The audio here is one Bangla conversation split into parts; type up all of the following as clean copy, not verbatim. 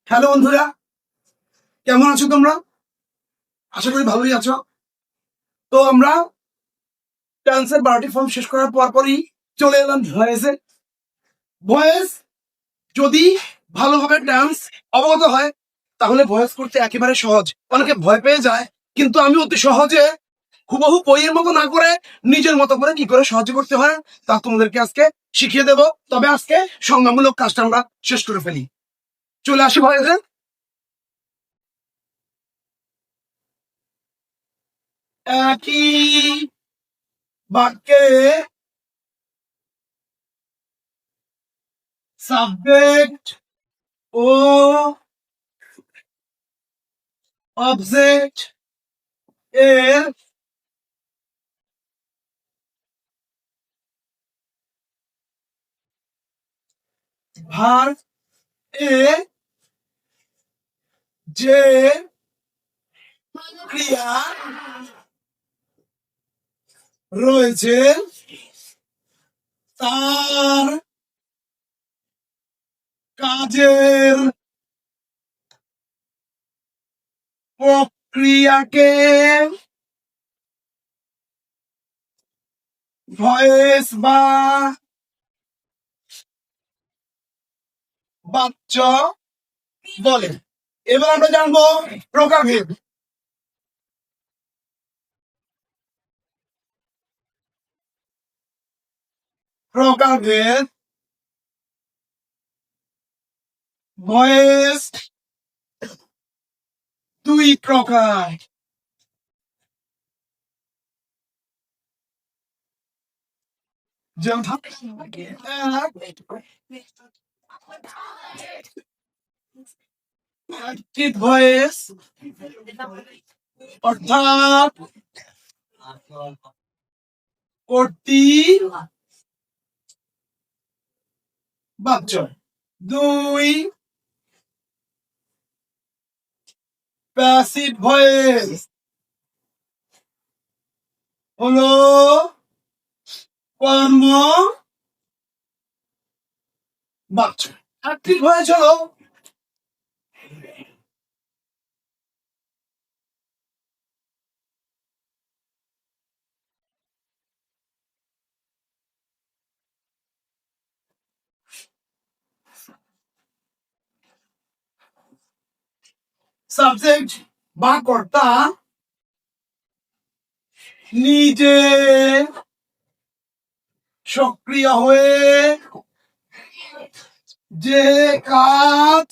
হ্যালো বন্ধুরা, কেমন আছো তোমরা? আশা করি ভালোই আছো। তো আমরা ডান্সের 12টি ফর্ম শেষ করার পরই চলে এলাম ভয়েসে। ভয়েস যদি ভালোভাবে ডান্স অবগত হয় তাহলে ভয়েস করতে একেবারে সহজ। অনেকে ভয় পেয়ে যায়, কিন্তু আমি অতি সহজে হুবহু বইয়ের মতো না করে নিজের মতো করে কি করে সহজে করতে হয় তা তোমাদেরকে আজকে শিখিয়ে দেব। তবে আজকে সংজ্ঞামূলক কাজটা আমরা শেষ করে ফেলি। চলে আসি ভয়েসে। একই বাক্যে সাবজেক্ট ও অবজেক্ট এর ভার্ব এ যে ক্রিয়া রয়েছে তার কাজের প্রক্রিয়াকে ভয়েস বা বাচ্য বলে। এবার আমরা জানবো প্রকারভেদ। প্রকারভেদ ভয়েস দুই প্রকার। যেমন অ্যাক্টিভ ভয়েস অর্থাৎ কর্তৃ বাচ্য। দুই প্যাসিভ ভয়েস হলো কর্ম বাচ্য। অ্যাক্টিভ ভয়েস হলো সাবজেক্ট বা কর্তা নিজে সক্রিয় হয়ে যে কাজ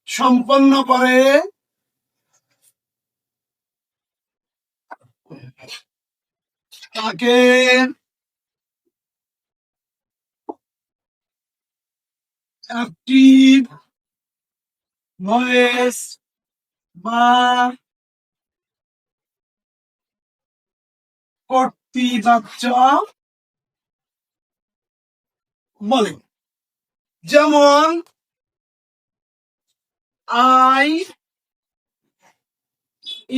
সম্পন্ন করে তাকে অ্যাক্টিভ ভয়েস বা কর্তৃবাচ্য বলে। যেমন আই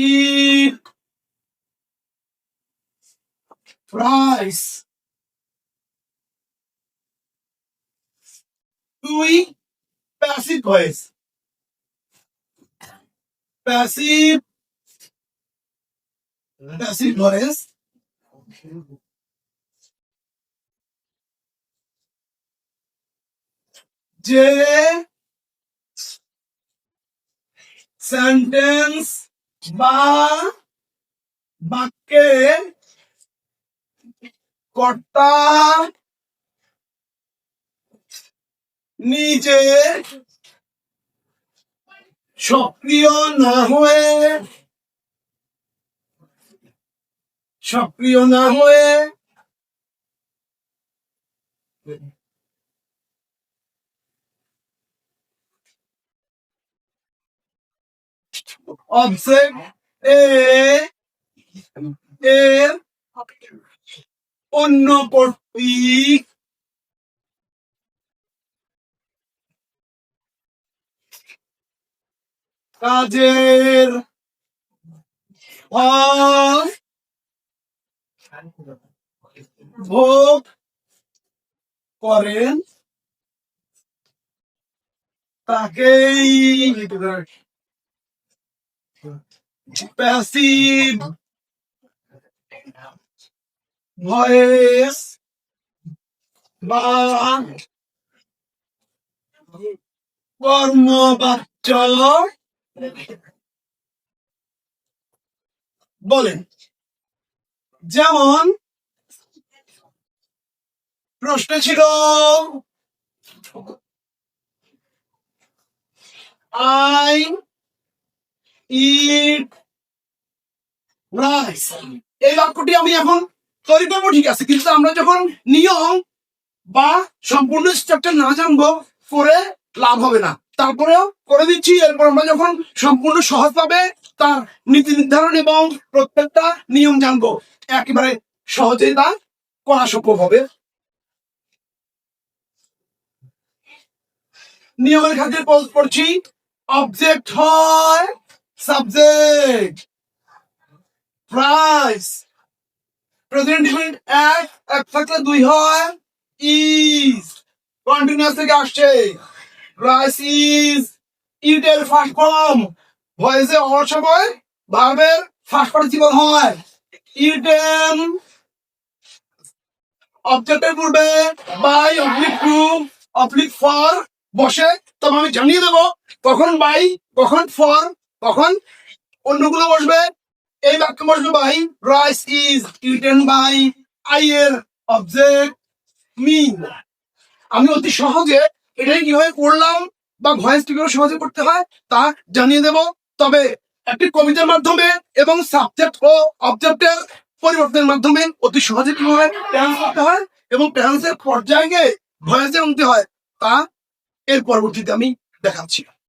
ইট রাইস। দুই passive voice. Passive passive voice যে সেন্টেন্স বা বাক্যে কর্তা নিজে সক্রিয় না হয়ে সক্রিয় না হয়ে অবজেক্ট এ এর অন্য কর্তৃক কাজের ফল ভোগ করেন তাকেই প্যাসিভ ভয়েস বা কর্মবাচ্য বলেন। যেমন প্রশ্ন ছিল আই ইট রাইস, এই বাক্যটি আমি এখন তৈরি করবো, ঠিক আছে, কিন্তু আমরা যখন নিয়ম বা সম্পূর্ণ স্ট্রাকচার না জানবো করে লাভ হবে না। তারপরেও করে দিচ্ছি, এরপর আমরা যখন সম্পূর্ণ সহজভাবে তার নীতি নির্ধারণ এবং প্রত্যেকটা নিয়ম জানবো, একেবারে সহজেই তা করা সম্ভব হবে। নিয়মের খাতির পোজ করছি, অবজেক্ট হয় সাবজেক্ট, প্রাইস প্রেজেন্ট ডিফিনিট এক থাকলে দুই হয় ইজ, কন্টিনিউয়াস থেকে আসছে, প্রাইস ইজ ইটের ফার্স্ট ফর্ম, ভয়েসে হওয়ার সময় ভার্বের ফার্স্ট পার্টিসিপল হয়, ইটেন অবজেক্টের পূর্বে by oblique to oblique for বসে, তবে আমি জানিয়ে দেবো কখন বাই, কখন ফর, কখন অন্যগুলো বসবে। এই বাক্য বসবে by, rice is eaten by I এর অবজেক্ট মি। আমি অতি সহজে এটাই কিভাবে করলাম বা ভয়েস কিভাবে সহজে করতে হয় তা জানিয়ে দেব। তবে একটি কবিতার মাধ্যমে এবং সাবজেক্ট ও অবজেক্টের পরিবর্তনের মাধ্যমে অতি সহজে কিভাবে টেন্স করতে হয় এবং টেন্সের পর্যায়ে ভয়েসে আনতে হয় তা এর পরবর্তীতে আমি দেখাচ্ছি।